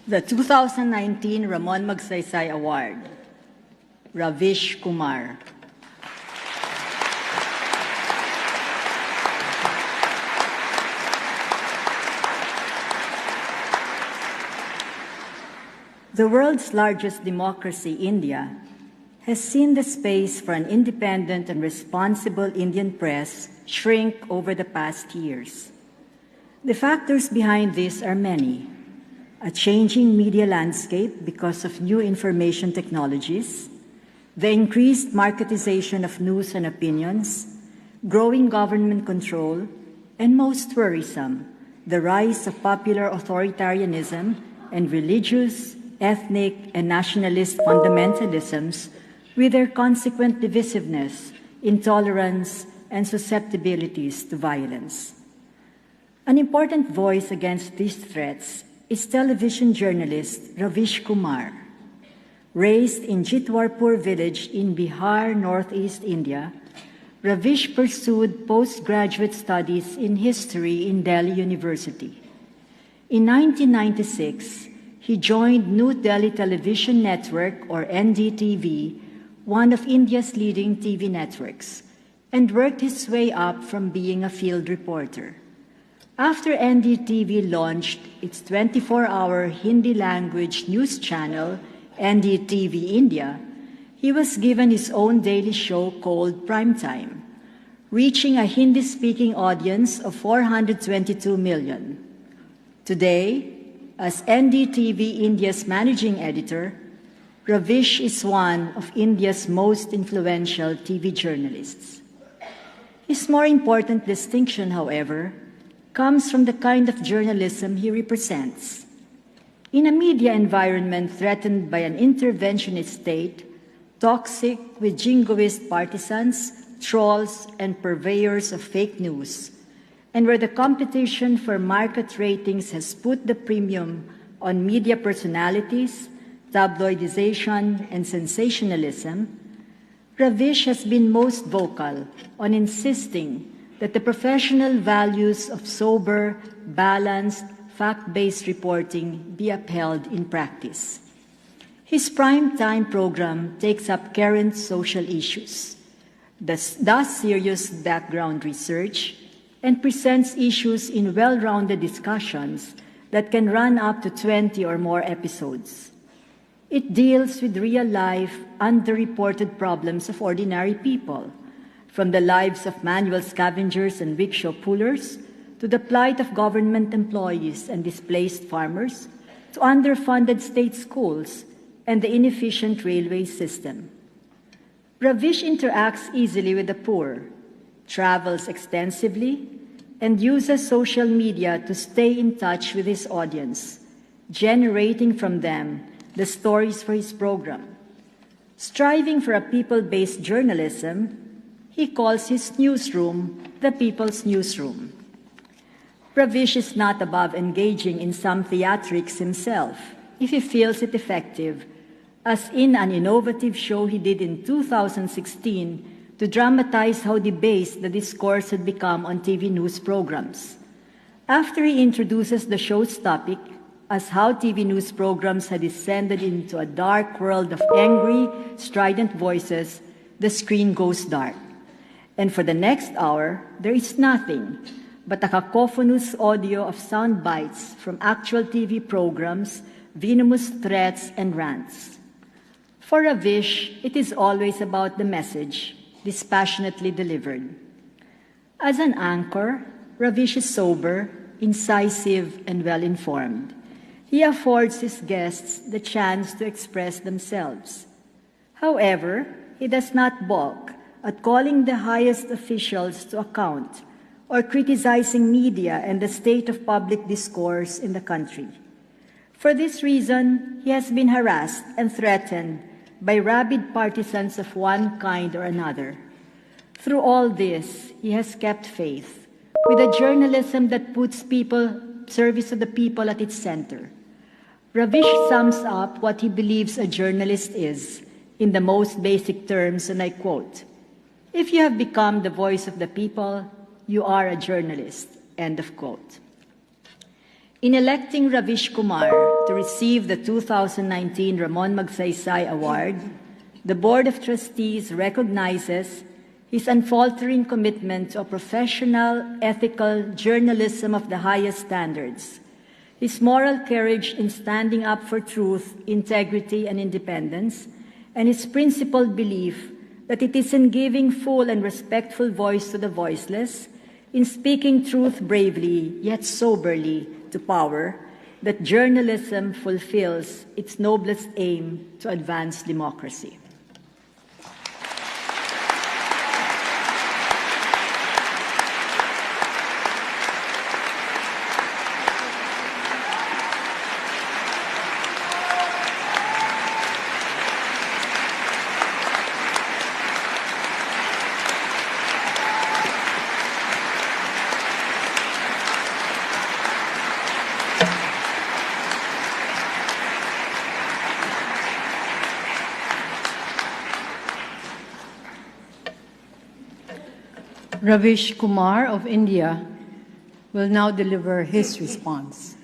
The 2019 Ramon Magsaysay Award, Ravish Kumar. The world's largest democracy, India, has seen the space for an independent and responsible Indian press shrink over the past years. The factors behind this are many. A changing media landscape because of new information technologies, the increased marketization of news and opinions, growing government control, and most worrisome, the rise of popular authoritarianism and religious, ethnic, and nationalist fundamentalisms with their consequent divisiveness, intolerance, and susceptibilities to violence. An important voice against these threats is television journalist Ravish Kumar. Raised in Jitwarpur village in Bihar, northeast India, Ravish pursued postgraduate studies in history in Delhi University. In 1996, he joined New Delhi Television Network, or NDTV, one of India's leading TV networks, and worked his way up from being a field reporter. After NDTV launched its 24-hour Hindi-language news channel, NDTV India, he was given his own daily show called Primetime, reaching a Hindi-speaking audience of 422 million. Today, as NDTV India's managing editor, Ravish is one of India's most influential TV journalists. His more important distinction, however, comes from the kind of journalism he represents. In a media environment threatened by an interventionist state, toxic with jingoist partisans, trolls, and purveyors of fake news, and where the competition for market ratings has put the premium on media personalities, tabloidization, and sensationalism, Ravish has been most vocal on insisting that the professional values of sober, balanced, fact-based reporting be upheld in practice. His prime-time program takes up current social issues, does serious background research, and presents issues in well-rounded discussions that can run up to 20 or more episodes. It deals with real-life, underreported problems of ordinary people, from the lives of manual scavengers and rickshaw pullers, to the plight of government employees and displaced farmers, to underfunded state schools and the inefficient railway system. Ravish interacts easily with the poor, travels extensively, and uses social media to stay in touch with his audience, generating from them the stories for his program. Striving for a people-based journalism, he calls his newsroom the People's Newsroom. Ravish is not above engaging in some theatrics himself, if he feels it effective, as in an innovative show he did in 2016 to dramatize how debased the discourse had become on TV news programs. After he introduces the show's topic as how TV news programs had descended into a dark world of angry, strident voices, the screen goes dark. And for the next hour, there is nothing but a cacophonous audio of sound bites from actual TV programs, venomous threats, and rants. For Ravish, it is always about the message, dispassionately delivered. As an anchor, Ravish is sober, incisive, and well-informed. He affords his guests the chance to express themselves. However, he does not balk at calling the highest officials to account or criticizing media and the state of public discourse in the country. For this reason, he has been harassed and threatened by rabid partisans of one kind or another. Through all this, he has kept faith with a journalism that puts service of the people at its center. Ravish sums up what he believes a journalist is in the most basic terms, and I quote, "If you have become the voice of the people, you are a journalist," end of quote. In electing Ravish Kumar to receive the 2019 Ramon Magsaysay Award, the Board of Trustees recognizes his unfaltering commitment to a professional, ethical journalism of the highest standards, his moral courage in standing up for truth, integrity, and independence, and his principled belief that it is in giving full and respectful voice to the voiceless, in speaking truth bravely yet soberly to power, that journalism fulfills its noblest aim to advance democracy. Ravish Kumar of India will now deliver his response.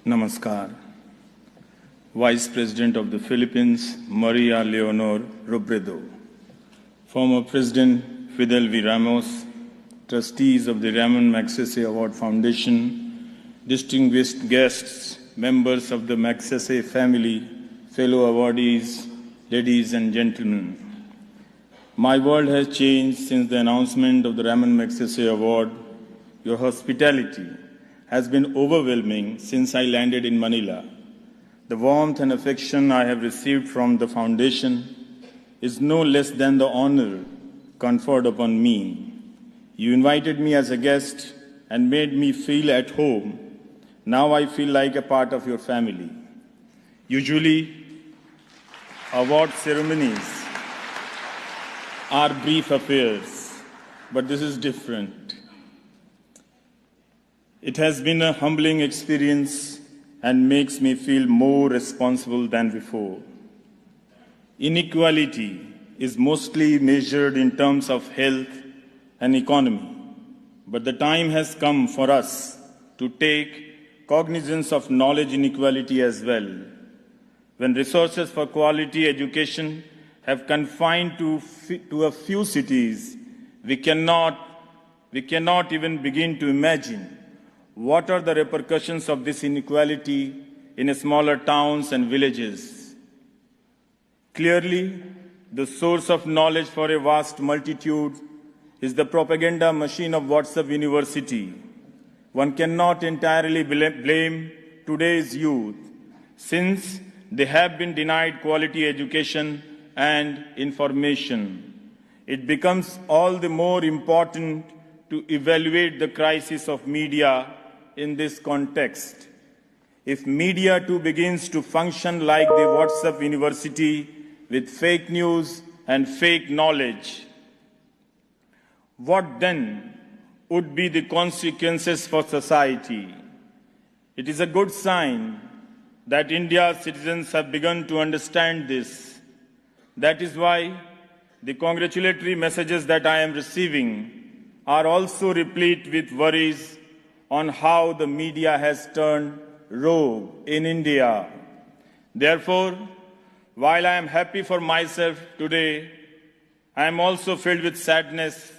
Namaskar. Vice President of the Philippines, Maria Leonor Robredo. Former President Fidel V. Ramos, trustees of the Ramon Magsaysay Award Foundation, distinguished guests, members of the Magsaysay family, fellow awardees, ladies and gentlemen. My world has changed since the announcement of the Ramon Magsaysay Award. Your hospitality has been overwhelming since I landed in Manila. The warmth and affection I have received from the foundation is no less than the honor conferred upon me. You invited me as a guest and made me feel at home. Now I feel like a part of your family. Usually, award ceremonies are brief affairs, but this is different. It has been a humbling experience and makes me feel more responsible than before. Inequality is mostly measured in terms of health and economy, but the time has come for us to take cognizance of knowledge inequality as well. When resources for quality education have confined to a few cities, we cannot even begin to imagine what are the repercussions of this inequality in smaller towns and villages. Clearly, the source of knowledge for a vast multitude is the propaganda machine of WhatsApp University. One cannot entirely blame today's youth, since they have been denied quality education and information. It becomes all the more important to evaluate the crisis of media in this context. If media too begins to function like the WhatsApp University with fake news and fake knowledge, what then would be the consequences for society? It is a good sign that India's citizens have begun to understand this. That is why the congratulatory messages that I am receiving are also replete with worries on how the media has turned rogue in India. Therefore, while I am happy for myself today, I am also filled with sadness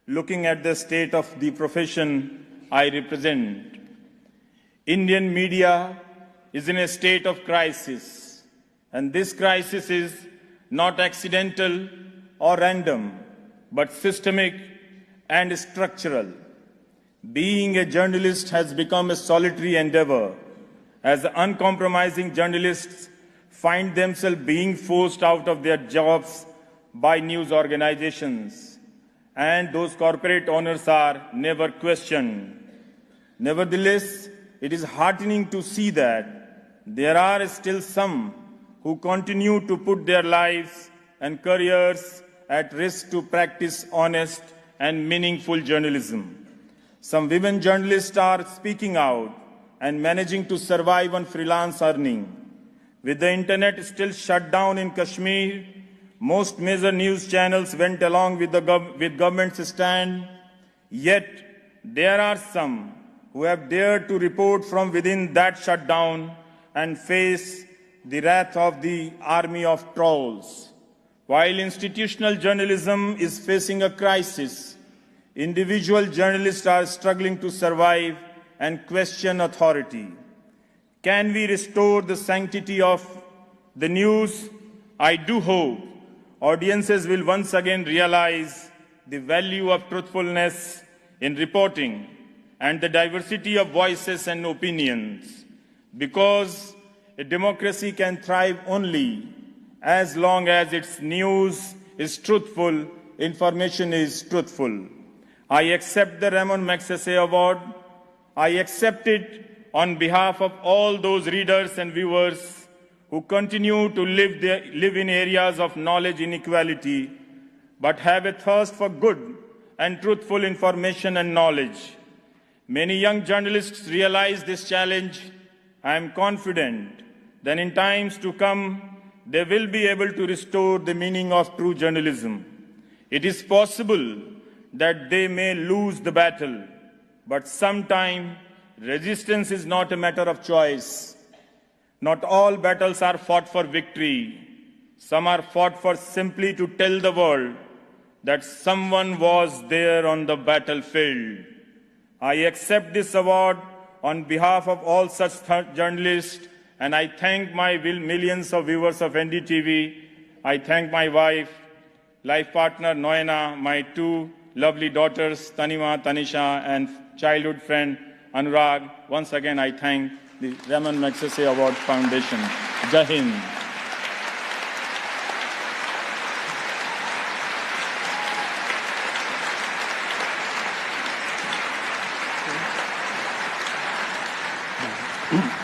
looking at the state of the profession I represent. Indian media is in a state of crisis, and this crisis is not accidental or random, but systemic and structural. Being a journalist has become a solitary endeavor, as uncompromising journalists find themselves being forced out of their jobs by news organizations, and those corporate owners are never questioned. Nevertheless, it is heartening to see that there are still some who continue to put their lives and careers at risk to practice honest and meaningful journalism. Some women journalists are speaking out and managing to survive on freelance earning. With the internet still shut down in Kashmir, most major news channels went along with with government's stand. Yet, there are some who have dared to report from within that shutdown and face the wrath of the army of trolls. While institutional journalism is facing a crisis, individual journalists are struggling to survive and question authority. Can we restore the sanctity of the news? I do hope audiences will once again realize the value of truthfulness in reporting and the diversity of voices and opinions, because a democracy can thrive only as long as its news is truthful, information is truthful. I accept the Ramon Magsaysay Award. I accept it on behalf of all those readers and viewers who continue to live in areas of knowledge inequality, but have a thirst for good and truthful information and knowledge. Many young journalists realize this challenge. I am confident that in times to come, they will be able to restore the meaning of true journalism. It is possible that they may lose the battle, but sometimes resistance is not a matter of choice. Not all battles are fought for victory. Some are fought for simply to tell the world that someone was there on the battlefield. I accept this award on behalf of all such journalists, and I thank my millions of viewers of NDTV. I thank my wife, life partner Noena, my two lovely daughters, Tanima, Tanisha, and childhood friend Anurag. Once again, I thank the Ramon Magsaysay Award Foundation. Jai Hind. Mm-hmm.